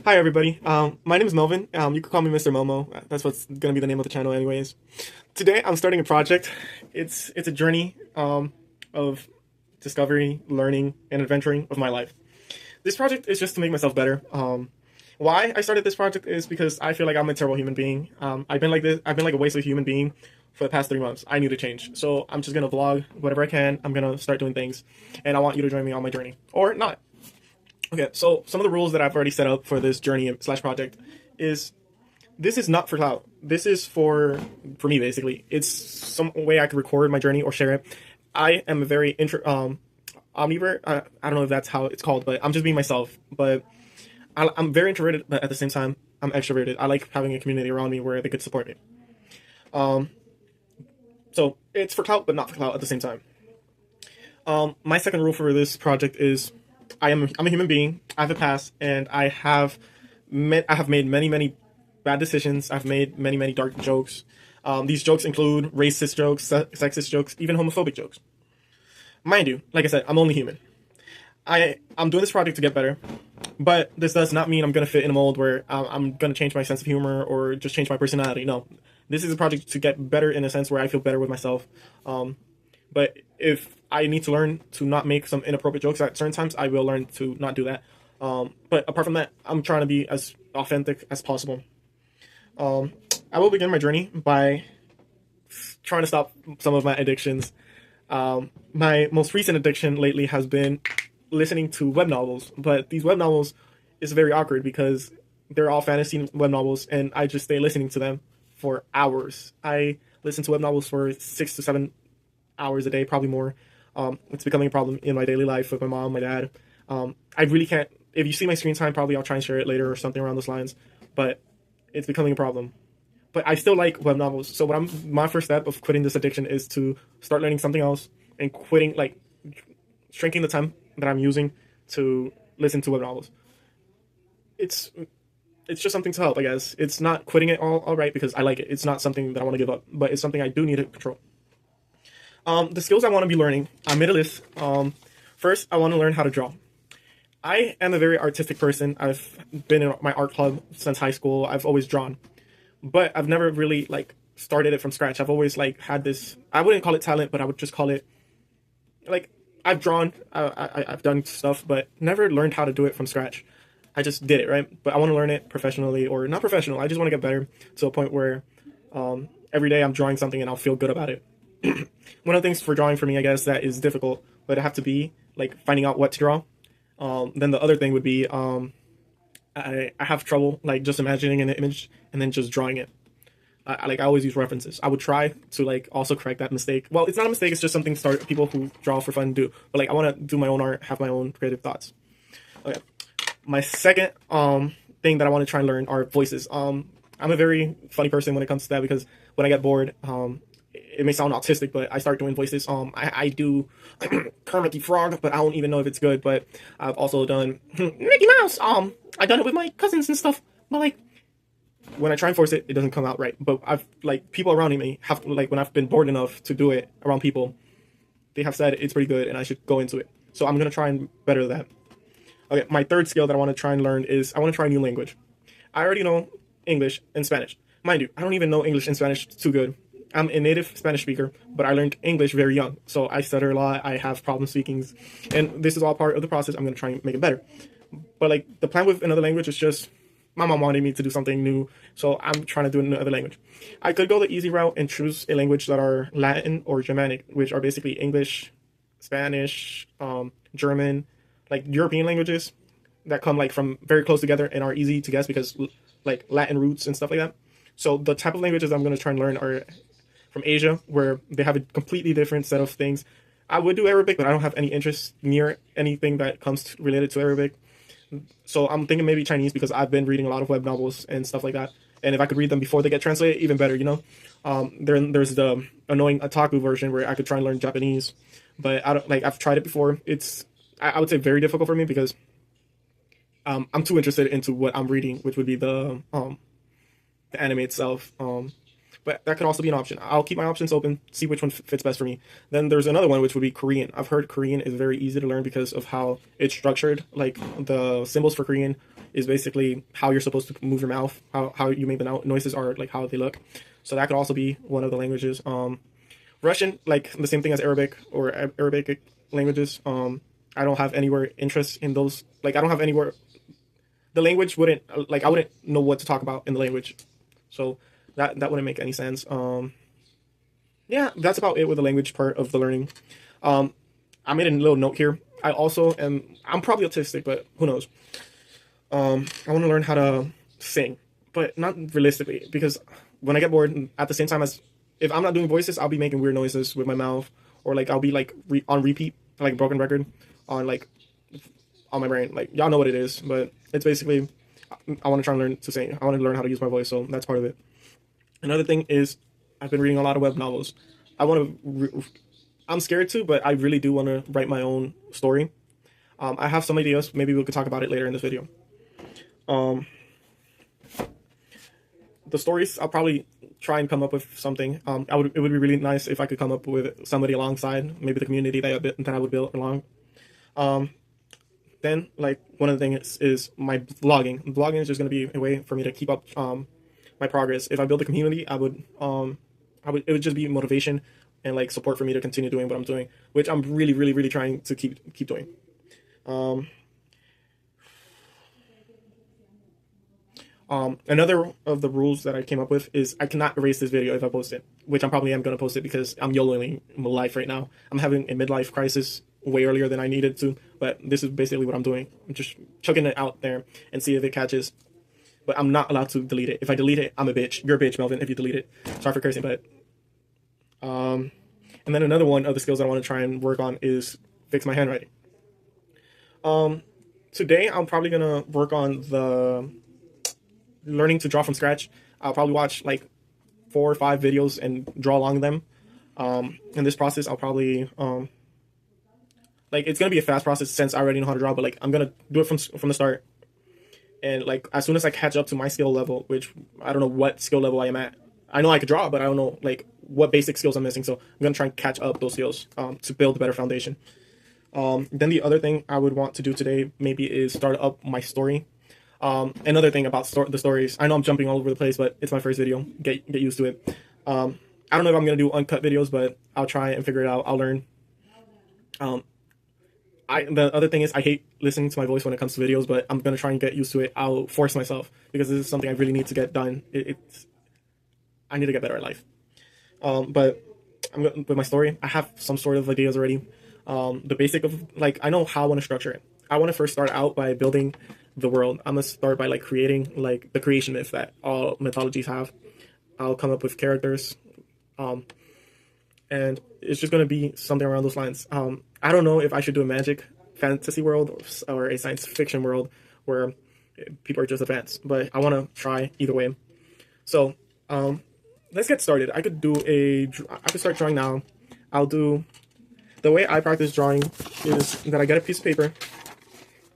Hi everybody. My name is Melvin. You can call me Mr. Momo. That's what's gonna be the name of the channel, anyways. Today I'm starting a project. It's a journey of discovery, learning, and adventuring of my life. This project is just to make myself better. Why I started this project is because I feel like I'm a terrible human being. I've been like this. I've been like a wasteful human being for the past 3 months. I need to change. So I'm just gonna vlog whatever I can. I'm gonna start doing things, and I want you to join me on my journey, or not. Okay, so some of the rules that I've already set up for this journey slash project is this is not for clout. This is for me basically. It's some way I could record my journey or share it. I am a very omnivore. I don't know if that's how it's called, but I'm just being myself. But I'm very introverted, but at the same time I'm extroverted. I like having a community around me where they could support me. Um, so it's for clout, but not for clout at the same time. My second rule for this project is I'm a human being. I have a past, and I have made many bad decisions. I've made many dark jokes. These jokes include racist jokes, sexist jokes, even homophobic jokes. Mind you, like I said, I'm only human. I'm doing this project to get better, but this does not mean I'm gonna fit in a mold where I'm gonna change my sense of humor or just change my personality. No, this is a project to get better in a sense where I feel better with myself. But if I need to learn to not make some inappropriate jokes at certain times, I will learn to not do that. But apart from that, I'm trying to be as authentic as possible. I will begin my journey by trying to stop some of my addictions. My most recent addiction lately has been listening to web novels, but these web novels is very awkward because they're all fantasy web novels, and I just stay listening to them for hours. I listen to web novels for 6 to 7 hours a day, probably more. It's becoming a problem in my daily life with my mom, my dad. I really can't. If you see my screen time, probably I'll try and share it later or something around those lines. But it's becoming a problem. But I still like web novels. So my first step of quitting this addiction is to start learning something else and quitting, like, shrinking the time that I'm using to listen to web novels. It's just something to help, I guess. It's not quitting it all right because I like it. It's not something that I want to give up, but it's something I do need to control. The skills I want to be learning, I made a list. First, I want to learn how to draw. I am a very artistic person. I've been in my art club since high school. I've always drawn, but I've never really started it from scratch. I've always had this. I wouldn't call it talent, but I would just call it I've drawn. I've done stuff, but never learned how to do it from scratch. I just did it, right? But I want to learn it professionally, or not professional. I just want to get better to a point where every day I'm drawing something and I'll feel good about it. One of the things for drawing for me, I guess, that is difficult, but it have to be finding out what to draw. Then the other thing would be I have trouble just imagining an image and then just drawing it. I always use references. I would try to also correct that mistake. Well, it's not a mistake. It's just something people who draw for fun do. But I want to do my own art, have my own creative thoughts. Okay. My second thing that I want to try and learn are voices. I'm a very funny person when it comes to that because when I get bored, it may sound autistic, but I start doing voices. I do Kermit the Frog, but I don't even know if it's good. But I've also done Mickey Mouse. I've done it with my cousins and stuff. But when I try and force it, it doesn't come out right. But I've people around me have when I've been bored enough to do it around people, they have said it's pretty good and I should go into it. So I'm gonna try and better that. Okay, my third skill that I want to try and learn is I want to try a new language. I already know English and Spanish. Mind you, I don't even know English and Spanish too good. I'm a native Spanish speaker, but I learned English very young. So I stutter a lot, I have problem speaking, and this is all part of the process. I'm going to try and make it better. But the plan with another language is just, my mom wanted me to do something new, so I'm trying to do another language. I could go the easy route and choose a language that are Latin or Germanic, which are basically English, Spanish, German, European languages that come from very close together and are easy to guess because Latin roots and stuff like that. So the type of languages I'm going to try and learn are from Asia, where they have a completely different set of things. I would do Arabic, but I don't have any interest near anything that comes related to Arabic. So I'm thinking maybe Chinese because I've been reading a lot of web novels and stuff like that. And if I could read them before they get translated, even better, There's the annoying otaku version where I could try and learn Japanese, but I don't I've tried it before. I would say very difficult for me because I'm too interested into what I'm reading, which would be the anime itself. But that could also be an option. I'll keep my options open, see which one fits best for me. Then there's another one, which would be Korean. I've heard Korean is very easy to learn because of how it's structured. The symbols for Korean is basically how you're supposed to move your mouth, how you make the noises, or like how they look. So that could also be one of the languages. Russian, like the same thing as Arabic or Arabic languages. I don't have anywhere interest in those. Like I don't have anywhere. The language wouldn't like I wouldn't know what to talk about in the language, so that wouldn't make any sense. Yeah, that's about it with the language part of the learning. I made a little note here. I also am. I'm probably autistic, but who knows? I want to learn how to sing, but not realistically, because when I get bored, at the same time as if I'm not doing voices, I'll be making weird noises with my mouth, or like I'll be like on repeat, like a broken record, on like on my brain. Like y'all know what it is, but it's basically I want to try and learn to sing. I want to learn how to use my voice, so that's part of it. Another thing is I've been reading a lot of web novels. I want to. I'm scared to, but I really do want to write my own story. I have some ideas. Maybe we could talk about it later in this video. The stories, I'll probably try and come up with something. It would be really nice if I could come up with somebody alongside, maybe the community that I would build along. Then, like, one of the things is my vlogging. Vlogging is just going to be a way for me to keep up my progress. If I build a community, it would just be motivation and like support for me to continue doing what I'm doing, which I'm really, really, really trying to keep doing. Another of the rules that I came up with is I cannot erase this video if I post it, which I'm probably am going to post it because I'm YOLOing my life right now. I'm having a midlife crisis way earlier than I needed to, but this is basically what I'm doing. I'm just chucking it out there and see if it catches. But I'm not allowed to delete it. If I delete it, I'm a bitch. You're a bitch, Melvin, if you delete it. Sorry for cursing, but and then another one of the skills I want to try and work on is fix my handwriting. Today I'm probably gonna work on the learning to draw from scratch. I'll probably watch like 4 or 5 videos and draw along them. In this process, I'll probably like it's gonna be a fast process since I already know how to draw, but like I'm gonna do it from the start. And like as soon as I catch up to my skill level, which I don't know what skill level I am at. I know I could draw, but I don't know like what basic skills I'm missing. So I'm gonna try and catch up those skills to build a better foundation. Then the other thing I would want to do today maybe is start up my story. Another thing about the stories, I know I'm jumping all over the place, but it's my first video. Get used to it. I don't know if I'm gonna do uncut videos, but I'll try and figure it out. I'll learn. The other thing is I hate listening to my voice when it comes to videos, but I'm gonna try and get used to it. I'll force myself because this is something I really need to get done. I need to get better at life. But with my story, I have some sort of ideas already. The basic of like I know how I want to structure it. I want to first start out by building the world. I'm gonna start by like creating like the creation myth that all mythologies have. I'll come up with characters, and it's just gonna be something around those lines. I don't know if I should do a magic fantasy world or a science fiction world where people are just advanced, but I want to try either way. So let's get started. I could start drawing now. The way I practice drawing is that I get a piece of paper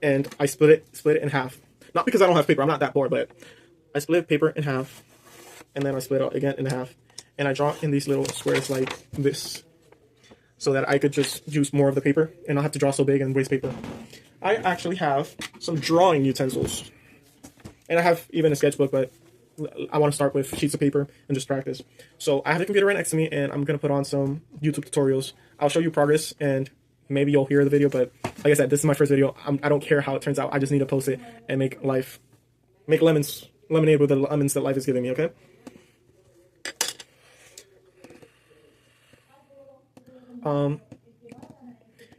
and I split it in half. Not because I don't have paper, I'm not that bored, but I split paper in half and then I split it again in half and I draw in these little squares like this so that I could just use more of the paper and not have to draw so big and waste paper. I actually have some drawing utensils and I have even a sketchbook, but I want to start with sheets of paper and just practice. So I have the computer right next to me and I'm going to put on some YouTube tutorials. I'll show you progress and maybe you'll hear the video, but like I said, this is my first video. I don't care how it turns out. I just need to post it and make lemonade with the lemons that life is giving me, okay?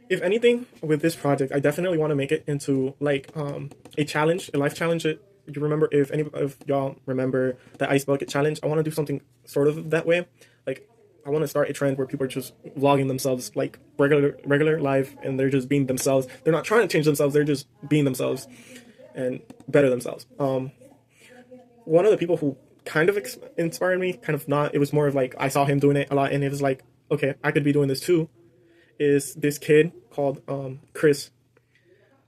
If anything with this project, I definitely want to make it into like a challenge, a life challenge. You remember, if any of y'all remember the ice bucket challenge, I want to do something sort of that way. Like I want to start a trend where people are just vlogging themselves like regular life and they're just being themselves. They're not trying to change themselves, they're just being themselves and better themselves. One of the people who kind of inspired me, kind of not, it was more of like I saw him doing it a lot and it was like, okay, I could be doing this too, is this kid called Chris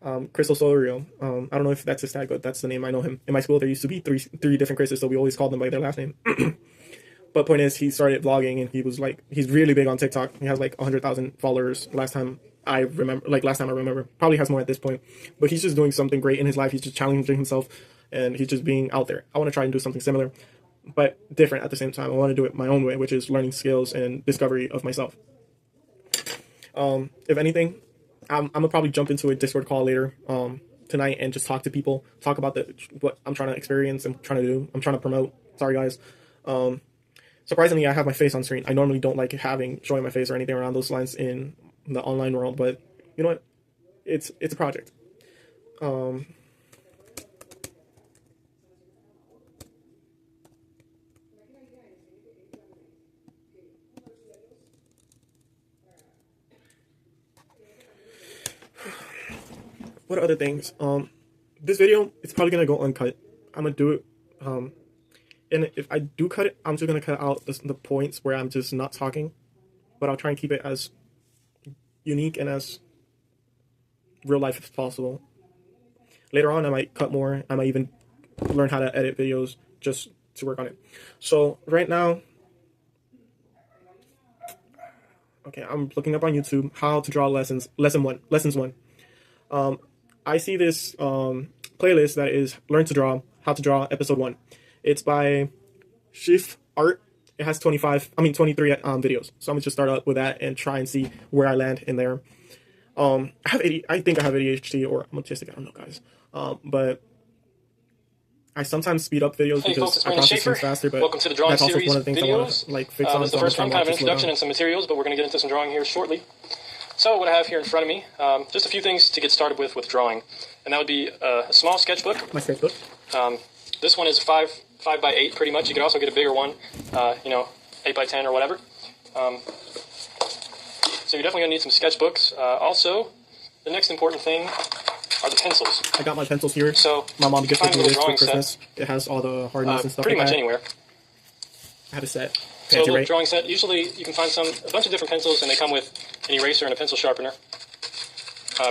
Osorio. I don't know if that's his tag, but that's the name I know him. In my school, there used to be three different Chris's, so we always called them by their last name. But point is, he started vlogging, and he's really big on TikTok. He has like 100,000 followers last time I remember, like last time I remember. Probably has more at this point, but he's just doing something great in his life. He's just challenging himself, and he's just being out there. I want to try and do something similar, but different at the same time. I want to do it my own way, which is learning skills and discovery of myself. If anything, I'm gonna probably jump into a Discord call later tonight and just talk to people, talk about what I'm trying to experience and trying to do. I'm trying to promote. Sorry, guys. Surprisingly, I have my face on screen. I normally don't like showing my face or anything around those lines in the online world, but you know what? It's a project. What other things? This video, it's probably gonna go uncut. I'm gonna do it. And if I do cut it, I'm just gonna cut out the points where I'm just not talking, but I'll try and keep it as unique and as real life as possible. Later on, I might cut more. I might even learn how to edit videos just to work on it. So right now, okay, I'm looking up on YouTube how to draw lessons. Lessons one. I see this playlist that is Learn to Draw, How to Draw, Episode 1. It's by Shift Art. It has 23 videos. So I'm gonna just start out with that and try and see where I land in there. I think I have ADHD or I'm autistic. I don't know, guys. But I sometimes speed up videos because I process things faster. But welcome to the drawing that's also series one of the things I want to like fix on. This is the first one, kind of introduction and some materials, but we're going to get into some drawing here shortly. So what I have here in front of me, just a few things to get started with drawing, and that would be a small sketchbook. My sketchbook. This one is 5 by 8, pretty much. You could also get a bigger one, 8 by 10 or whatever. So you're definitely going to need some sketchbooks. Also, the next important thing are the pencils. I got my pencils here. So my mom gifted me this for Christmas. It has all the hardness and stuff pretty like much that. anywhere. I have a set. So a little drawing set. Usually you can find a bunch of different pencils, and they come with an eraser and a pencil sharpener.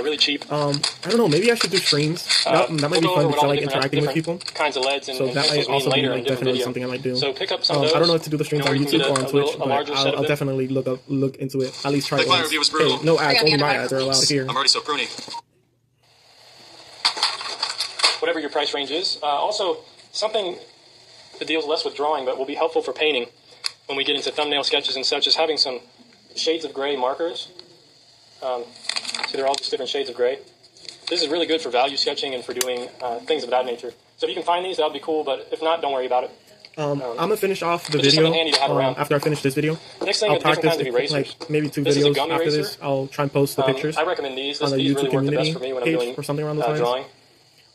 Really cheap. I don't know. Maybe I should do streams. That might be fun because I like interacting with people. Kinds of leads and so that might also be like definitely something I might do. So pick up some of those. I don't know if to do the streams on YouTube or on Twitch, but I'll definitely look into it. At least try it once. Hey, no ads. Only my ads are allowed here. I'm already so pruny. Whatever your price range is. Also, something that deals less with drawing but will be helpful for painting when we get into thumbnail sketches and such is having some shades of gray markers. So they're all just different shades of gray. This is really good for value sketching and for doing things of that nature. So if you can find these, that would be cool, but if not, don't worry about it. I'm going to finish off the video after I finish this video. Next thing, I'll practice like maybe 2 videos after this. I'll try and post the pictures. I recommend these. On the YouTube community page or something around those lines.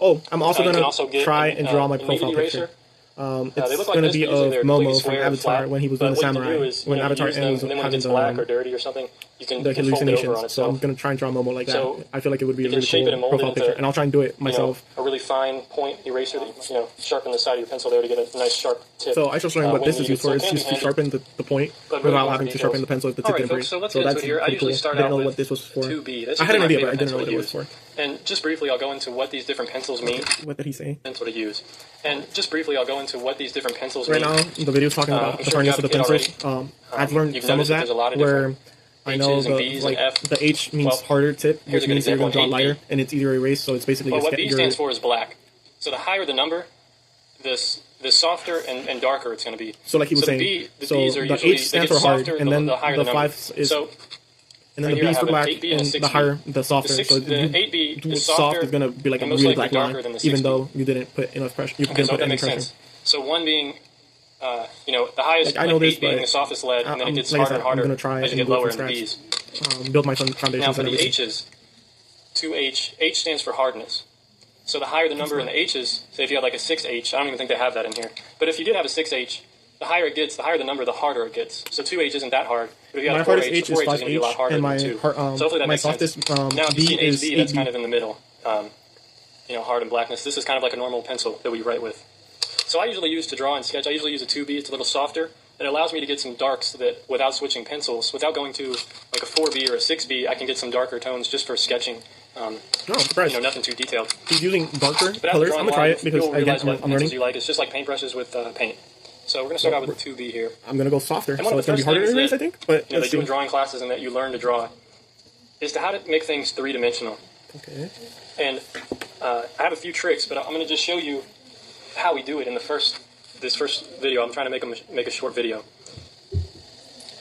Oh, I'm also going to try and draw my profile picture. It's going to be of Momo from Avatar when he was doing the samurai. When Avatar was having black or dirty or something, the hallucinations. So I'm going to try and draw Momo like that. I feel like it would be a really cool profile picture. And I'll try and do it myself. A really fine point eraser that you sharpen the side of your pencil there to get a nice sharp tip. So I showed showing what this is used for. It's just to sharpen the point without having to sharpen the pencil if the tip didn't break. So that's pretty cool. I didn't know what this was for. I had an idea, but I didn't know what it was for. And just briefly, I'll go into what these different pencils mean. What did he say? Pencil to use. And just briefly, I'll go into what these different pencils mean. Right now, the video's talking about the hardness of the pencils. I've learned some of that where I know the H means harder tip, which means you're going to draw lighter, and it's easier erase, so it's basically what B stands for is black. So the higher the number, the softer and darker it's going to be. So like he was saying, the H stands for hard, and then the 5 is... And then the B is for black, and the higher, the softer. So the 8B soft is going to be like a really black line, even though you didn't put enough pressure. You didn't put any pressure. So 1 being, the highest, I know this, 8 being the softest lead, and then it gets harder and harder as you get lower in the B's. Build my foundations. Now for the H's, 2H, H stands for hardness. So the higher the number in the H's, say if you had like a 6H, I don't even think they have that in here, but if you did have a 6H, the higher it gets, the higher the number, the harder it gets. So 2H isn't that hard. But if you had a 4H, the 4H is going to be a lot harder than 2. So hopefully that makes sense. Now if you see an HB, that's kind of in the middle. Hard and blackness. This is kind of like a normal pencil that we write with. So I usually use to draw and sketch, I usually use a 2B. It's a little softer. And it allows me to get some darks that without switching pencils, without going to like a 4B or a 6B, I can get some darker tones just for sketching. Nothing too detailed. He's using darker colors. I'm going to try it because, again, I'm learning. You like. It's just like paintbrushes with paint. So we're going to start out with the 2B here. I'm going to go softer, so it's going to be harder to erase, I think. But they do in drawing classes and that you learn to draw is to how to make things three-dimensional. Okay. And I have a few tricks, but I'm going to just show you how we do it in this first video. I'm trying to make a short video.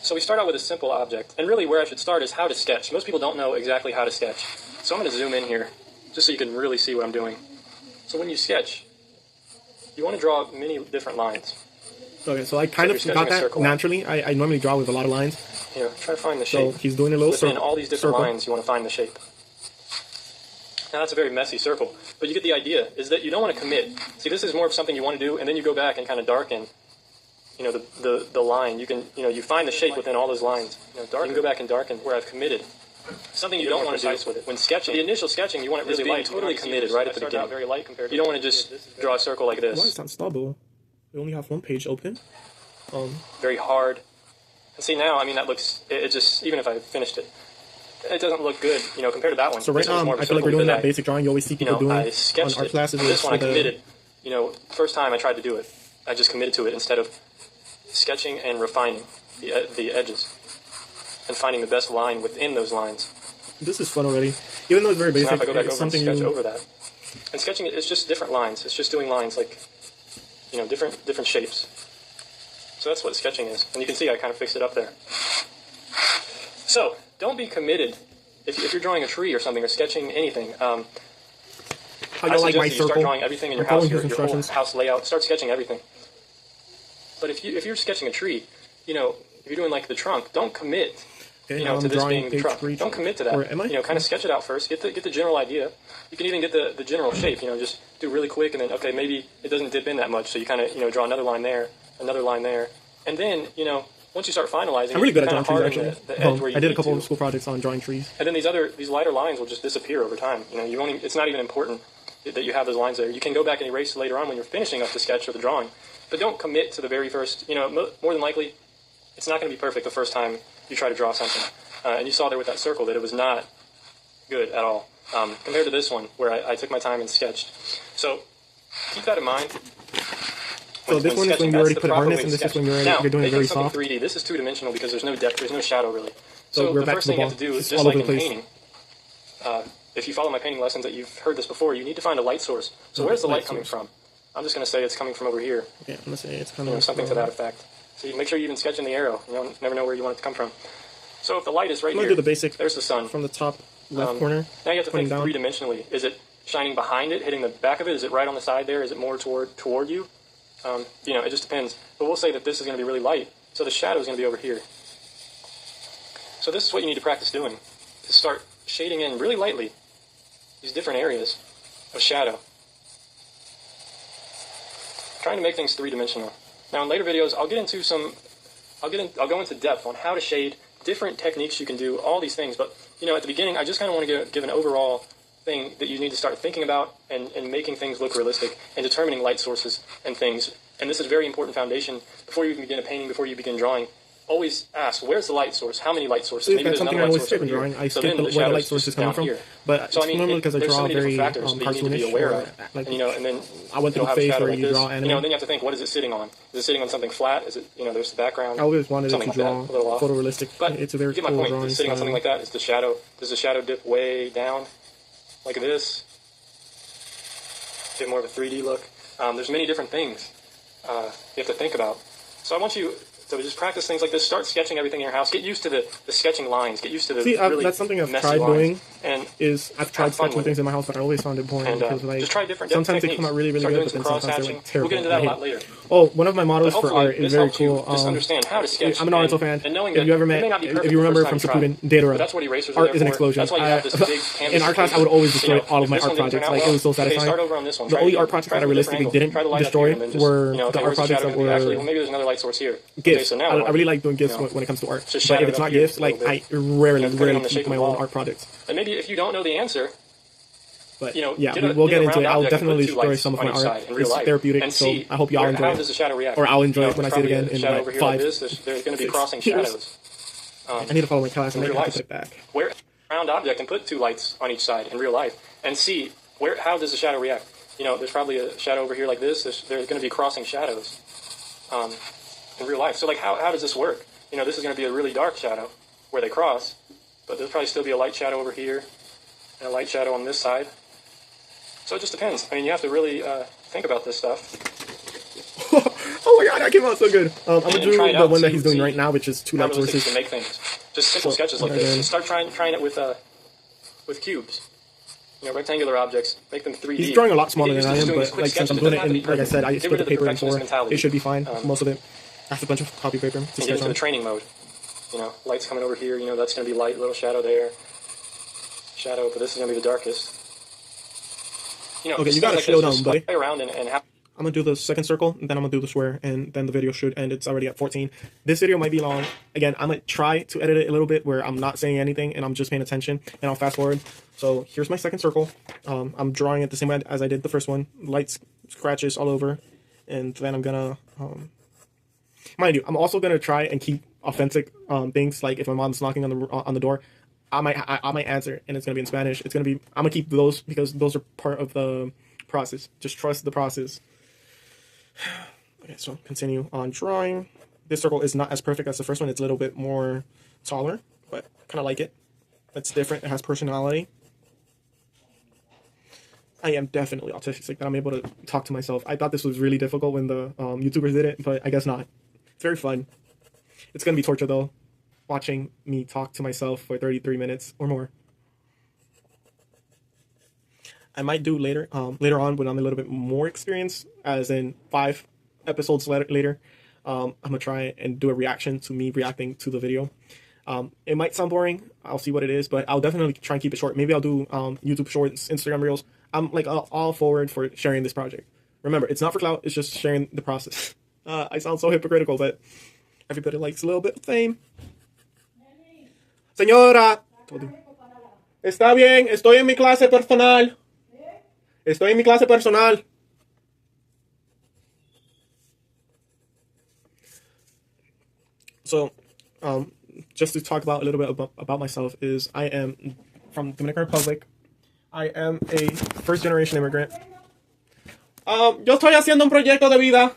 So we start out with a simple object, and really where I should start is how to sketch. Most people don't know exactly how to sketch. So I'm going to zoom in here, just so you can really see what I'm doing. So when you sketch, you want to draw many different lines. Okay, so I kind of got that naturally. I normally draw with a lot of lines. Here, try to find the shape. So he's doing a little circle. Within all these different lines, you want to find the shape. Now that's a very messy circle, but you get the idea, is that you don't want to commit. See, this is more of something you want to do, and then you go back and kind of darken, the line. You can, you find the shape within all those lines. You can go back and darken where I've committed. Something you don't want to do with it. When sketching, the initial sketching, you want it really light, totally committed right at the beginning. Very light compared to you don't want to just draw a circle like this. Why is that stubble? We only have one page open. Very hard. And see now, I mean, that looks, it just, even if I finished it, it doesn't look good, compared to that one. So right now, I feel like we're doing that basic drawing you always see people doing I sketched on art classes. This one I committed, first time I tried to do it, I just committed to it instead of sketching and refining the edges and finding the best line within those lines. This is fun already. Even though it's very basic, so now if I go back it's over and something sketch over that. And sketching, it's just different lines. It's just doing lines like, different shapes. So that's what sketching is. And you can see I kind of fixed it up there. So, don't be committed if you're drawing a tree or something or sketching anything. How I you like my suggest that you start circle? drawing everything in your house, your whole house layout. Start sketching everything. But if you're sketching a tree, if you're doing like the trunk, don't commit. Okay, to this being the trunk. 3. Don't commit to that. Or am I? Kind of sketch it out first. Get the general idea. You can even get the general shape. Just do really quick, and then okay, maybe it doesn't dip in that much, so you kind of draw another line there, and then once you start finalizing, I'm really good at drawing trees actually. The edge where you I did a couple of school projects on drawing trees. And then these lighter lines will just disappear over time. You won't. It's not even important that you have those lines there. You can go back and erase later on when you're finishing up the sketch or the drawing, but don't commit to the very first. More than likely, it's not going to be perfect the first time you try to draw something. And you saw there with that circle that it was not good at all compared to this one where I took my time and sketched. So keep that in mind. So this one is when you already put hardness, and this is when you're doing it very soft. 3D. This is two-dimensional because there's no depth, there's no shadow really. So the first thing you have to do is just like in painting. If you follow my painting lessons that you've heard this before, you need to find a light source. So where's the light coming from? I'm just going to say it's coming from over here. Yeah, I'm going to say it's coming from something to that effect. So you make sure you even sketch in the arrow. You never know where you want it to come from. So if the light is right I'm here, do the basic there's the sun. From the top left corner. Now you have to think down. three-dimensionally. Is it shining behind it, hitting the back of it? Is it right on the side there? Is it more toward you? It just depends. But we'll say that this is going to be really light, so the shadow is going to be over here. So this is what you need to practice doing, is start shading in really lightly these different areas of shadow. Trying to make things three-dimensional. Now in later videos, I'll go into depth on how to shade, different techniques you can do, all these things. But at the beginning, I just kind of want to give an overall thing that you need to start thinking about and making things look realistic and determining light sources and things. And this is a very important foundation before you even begin a painting, before you begin drawing. Always ask, where's the light source? How many light sources? Maybe there's another light source over here. I skip where the light source is coming from. But so, it's normally because I draw very cartoonish. And then I went through the phase where you draw anime. Then you have to think, what is it sitting on? Is it sitting on something flat? Is it, there's the background? I always wanted it to draw photorealistic. But it's a very you get my point. Is it sitting on something like that? Does the shadow dip way down like this? Get more of a 3D look. There's many different things you have to think about. So I want you to just practice things like this. Start sketching everything in your house. Get used to the sketching lines. Get used to the really that's something I've tried doing. And I've tried sketching things in my house, but I always found it boring because just try different sometimes techniques. they come out really, really good, but then sometimes they're like terrible. We'll get into that a lot later. Oh, one of my mottos for art is very cool. Just understand how to sketch. I'm an Naruto fan. If you ever met, if you remember from Shippuden, Datara, art is an explosion. In art class, I would always destroy all of my art projects. Like, it was so satisfying. The only art projects that I realistically didn't destroy were the art projects that were maybe there's another light source here. Gifts. I really like doing gifts when it comes to art. But if it's not gifts, like I rarely keep my own art projects. And maybe if you don't know the answer, but yeah, we'll get into it. I'll definitely destroy some of my art. It's therapeutic, so I hope y'all enjoy it. Or I'll enjoy it when I see it again in like 5. There's going to be crossing shadows. I need to follow my class and I have to put it back. Where a round object and put 2 lights on each side in real life and see how does the shadow react. There's probably a shadow over here like this. There's going to be crossing shadows in real life. So like how does this work? This is going to be a really dark shadow where they cross. but there'll probably still be a light shadow over here and a light shadow on this side. So it just depends. I mean, you have to really think about this stuff. Oh my god, that came out so good. I'm gonna do try it the out one that to he's doing see right now, which is two how light realistic you sources. can make things. Just simple sketches like this. And start trying it with cubes. You know, rectangular objects. Make them 3D. He's drawing a lot smaller than I am, Doing these but quick like since I'm sketches, doing it, doesn't have and to be like I said, I perfect. Get split rid the of the paper in four. perfectionist mentality. It should be fine. Most of it. That's a bunch of copy paper to And get sketch into the on. training mode. You know, light's coming over here. You know, that's going to be light. Little shadow there. Shadow, but this is going to be the darkest. You know, Okay, you gotta slow down, buddy. Play around and have. I'm gonna do the second circle, and then I'm gonna do the square, and then the video should end. It's already at 14. This video might be long. Again, I'm gonna try to edit it a little bit where I'm not saying anything and I'm just paying attention, and I'll fast forward. So here's my second circle. I'm drawing it the same way as I did the first one. Light scratches all over, and then I'm gonna, mind you, I'm also gonna try and keep authentic things. Like if my mom's knocking on the door, I might answer, and it's gonna be in Spanish. I'm gonna keep those because those are part of the process. Just trust the process. Okay, so continue on drawing. This circle is not as perfect as the first one. It's a little bit more taller, but kind of like it. It's different. It has personality. I am definitely autistic, like that I'm able to talk to myself. I thought this was really difficult when the YouTubers did it, but I guess not. It's very fun. It's going to be torture, though, watching me talk to myself for 33 minutes or more. I might do later on when I'm a little bit more experienced, as in 5 episodes later. I'm going to try and do a reaction to me reacting to the video. It might sound boring. I'll see what it is, but I'll definitely try and keep it short. Maybe I'll do YouTube Shorts, Instagram Reels. I'm like all forward for sharing this project. Remember, it's not for clout. It's just sharing the process. I sound so hypocritical, but everybody likes a little bit of fame. Señora, está bien. Estoy en mi clase personal. Estoy en mi clase personal. So, just to talk about a little bit about myself is I am from Dominican Republic. I am a first generation immigrant. Yo estoy haciendo un proyecto de vida.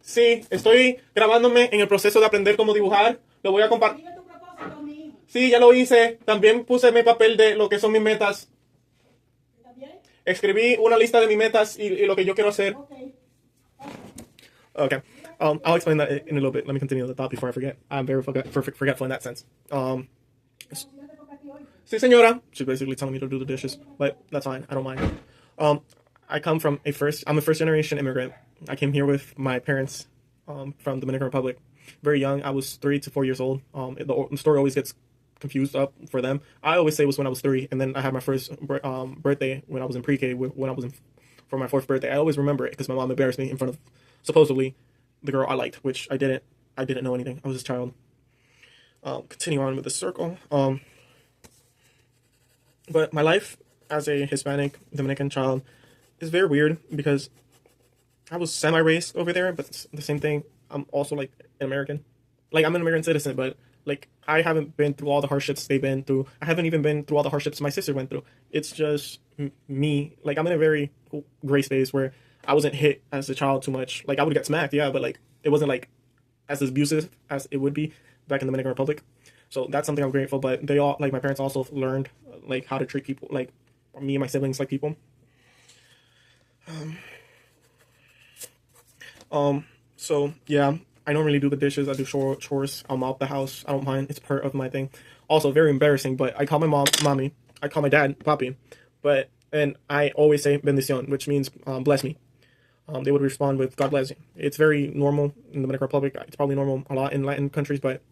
Sí, estoy grabándome en el proceso de aprender cómo dibujar. Lo voy a compartir. Sí, ya lo hice. También puse mi papel de lo que son mis metas. Escribí una lista de mis metas y lo que yo quiero hacer. Okay. I'll explain that in a little bit. Let me continue the thought before I forget. I'm very forgetful in that sense. Sí, señora. She's basically telling me to do the dishes, but that's fine. I don't mind. I'm a first generation immigrant. I came here with my parents from Dominican Republic. Very young. I was 3 to 4 years old. The story always gets confused up for them. I always say it was when I was 3, and then I had my first birthday when I was in pre-K, when I was for my 4th birthday. I always remember it because my mom embarrassed me in front of, supposedly, the girl I liked, which I didn't. I didn't know anything. I was just a child. Continue on with the circle. But my life as a Hispanic Dominican child is very weird because I was semi-raised over there, but it's the same thing. I'm also like an American. Like I'm an American citizen, but like I haven't been through all the hardships they've been through. I haven't even been through all the hardships my sister went through. It's just me. Like I'm in a very gray space where I wasn't hit as a child too much. Like I would get smacked, yeah, but like it wasn't like as abusive as it would be back in the Dominican Republic. So that's something I'm grateful. But they all, like my parents also learned like how to treat people, like me and my siblings, like people. So yeah, I don't really do the dishes. I do chores. I'll mop the house. I don't mind. It's part of my thing. Also, very embarrassing, but I call my mom mommy. I call my dad papi. And I always say bendición, which means bless me. They would respond with God bless you. It's very normal in the Dominican Republic. It's probably normal a lot in Latin countries, but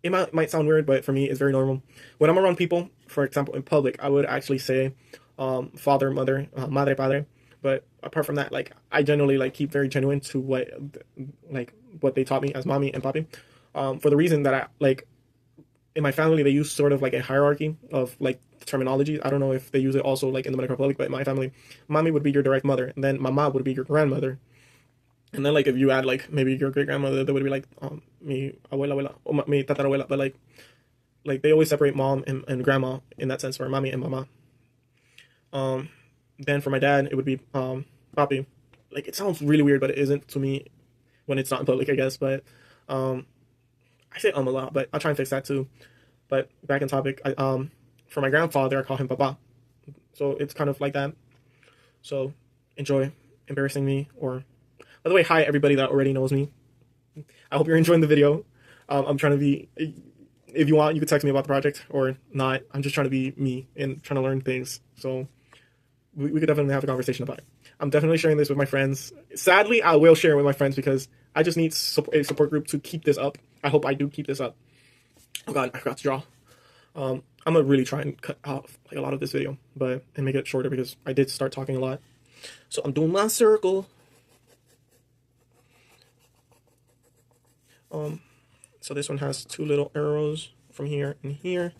it might sound weird, but for me, it's very normal. When I'm around people, for example, in public, I would actually say father, mother, madre, padre. But apart from that, like I generally like keep very genuine to what they taught me as mommy and papi. For the reason that I like in my family they use sort of like a hierarchy of like terminology. I don't know if they use it also like in the Dominican Republic, but in my family, mommy would be your direct mother, and then mama would be your grandmother. And then like if you add like maybe your great grandmother, that would be like mi abuela, or mi tatarabuela. But like they always separate mom and grandma in that sense, or mommy and mama. Then for my dad, it would be papi. Like it sounds really weird, but it isn't to me when it's not in public, I guess. But I I say a lot, but I'll try and fix that too. But back in topic, for my grandfather, I call him Papa. So it's kind of like that. So enjoy embarrassing me. Or, by the way, hi everybody that already knows me. I hope you're enjoying the video. I'm trying to be, if you want, you could text me about the project or not. I'm just trying to be me and trying to learn things. So we could definitely have a conversation about it. I'm definitely sharing this with my friends. Sadly, I will share it with my friends because I just need a support group to keep this up. I hope I do keep this up. Oh god, I forgot to draw. I'm gonna really try and cut off like a lot of this video, and make it shorter because I did start talking a lot. So I'm doing my circle. So this one has two little arrows from here and here.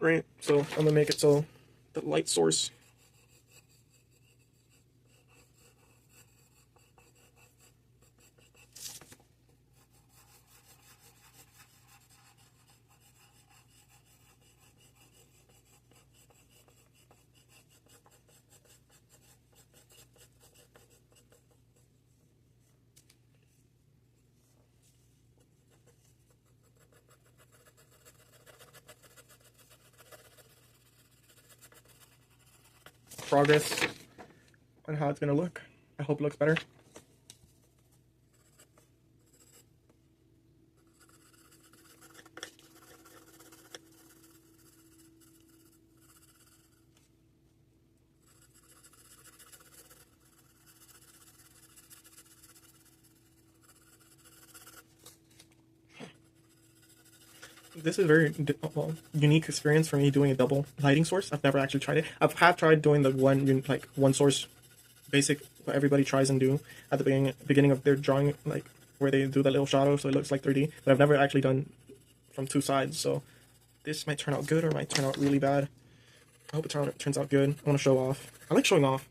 Right, so I'm gonna make it so the light source progress on how it's gonna look. I hope it looks better. This is a very unique experience for me doing a double lighting source. I've never actually tried it. Have tried doing the one source basic what everybody tries and do at the beginning of their drawing, like where they do that little shadow so it looks like 3D. But I've never actually done from two sides. So this might turn out good or might turn out really bad. I hope it turns out good. I want to show off. I like showing off,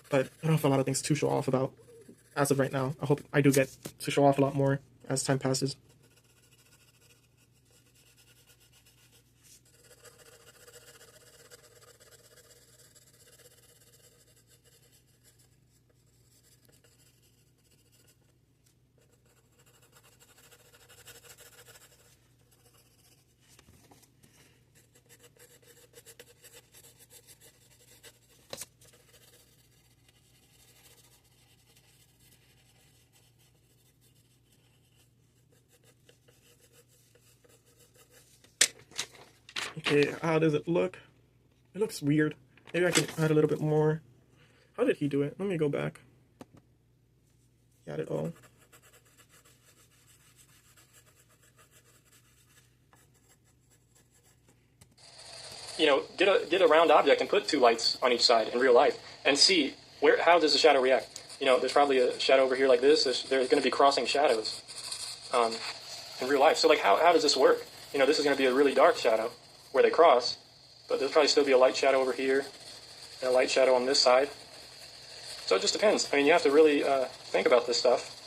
but I don't have a lot of things to show off about as of right now. I hope I do get to show off a lot more as time passes. Okay, how does it look? It looks weird. Maybe I can add a little bit more. How did he do it? Let me go back. He had it all. You know, get a round object and put two lights on each side in real life and see how does the shadow react. You know, there's probably a shadow over here like this. There's going to be crossing shadows in real life. So like how does this work? You know, this is going to be a really dark shadow where they cross, but there'll probably still be a light shadow over here and a light shadow on this side. So it just depends. I mean, you have to really think about this stuff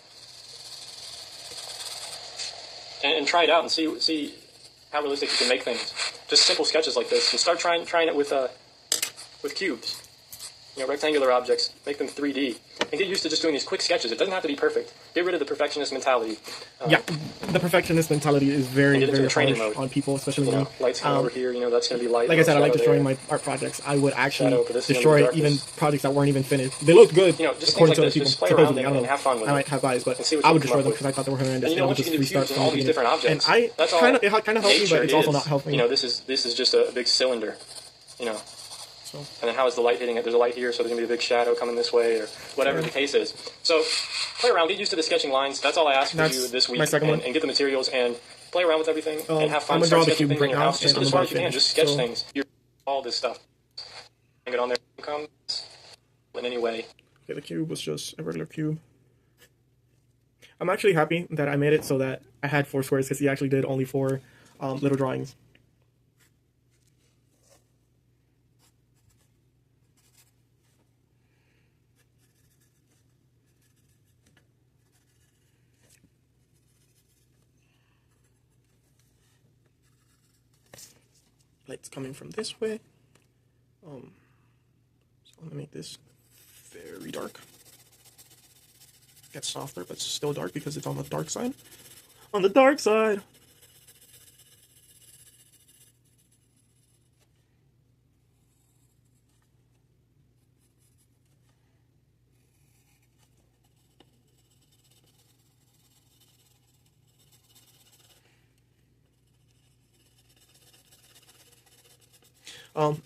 and try it out and see how realistic you can make things. Just simple sketches like this, and start trying it with cubes. You know, rectangular objects, make them 3D, and get used to just doing these quick sketches. It doesn't have to be perfect. Get rid of the perfectionist mentality. Yeah, the perfectionist mentality is very harsh mode on people, especially me. Lights come over here. You know, that's going to be light. Like I said, I like destroying my art projects. I would actually destroy even projects that weren't even finished. They looked good, you know, just according like to other this. people. Just play Supposedly, around I don't know. and have fun with I might have bias, but I would destroy them because I thought they were horrendous. And you know what, you can do all these different objects. And it kind of helped me, but it's also not helping. You know, this is just a big cylinder. You know. And then how is the light hitting it? There's a light here, so there's going to be a big shadow coming this way, or whatever the case is. So play around, get used to the sketching lines. That's all I ask for you this week. And get the materials and play around with everything and have fun. I'm going to draw the cube right now. Just as far as you can, just sketch things. All this stuff. Get on there. Comes in any way. Okay, the cube was just a regular cube. I'm actually happy that I made it so that I had 4 squares because he actually did only 4 little drawings. Light's coming from this way. So I'm gonna make this very dark. Get softer, but still dark because it's on the dark side. On the dark side.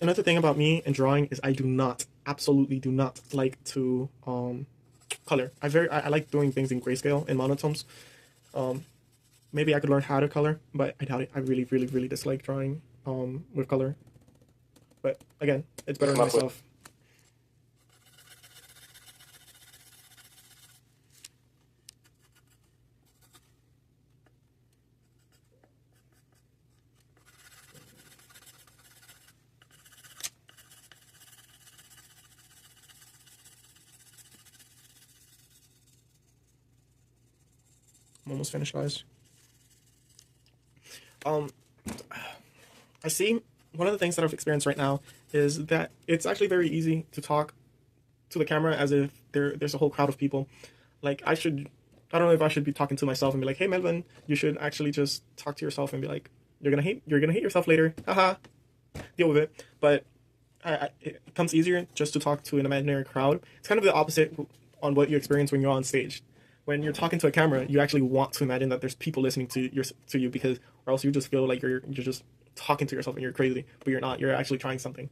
Another thing about me and drawing is I do not, absolutely do not like to color. I like doing things in grayscale and monotones. Maybe I could learn how to color, but I doubt it. I really, really, really dislike drawing with color. But again, it's better than myself. I'm almost finished, guys. Um, I see one of the things that I've experienced right now is that it's actually very easy to talk to the camera as if there's a whole crowd of people. Like I don't know if I should be talking to myself and be like, hey Melvin, you should actually just talk to yourself and be like, you're gonna hate yourself later, haha, deal with it. But it becomes easier just to talk to an imaginary crowd. It's kind of the opposite on what you experience when you're on stage. When you're talking to a camera, you actually want to imagine that there's people listening to you, because or else you just feel like you're just talking to yourself and you're crazy, but you're not. You're actually trying something.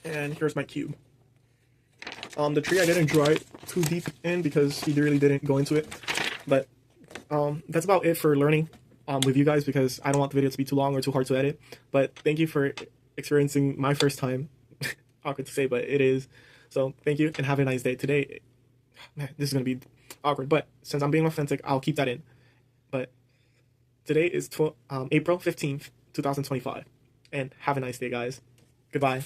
And here's my cube. The tree I didn't draw it too deep in because he really didn't go into it. But that's about it for learning with you guys, because I don't want the video to be too long or too hard to edit. But thank you for experiencing my first time. Awkward to say, but it is. So thank you and have a nice day. Today, this is going to be awkward, but since I'm being authentic, I'll keep that in. But today is April 15th, 2025. And have a nice day, guys. Goodbye.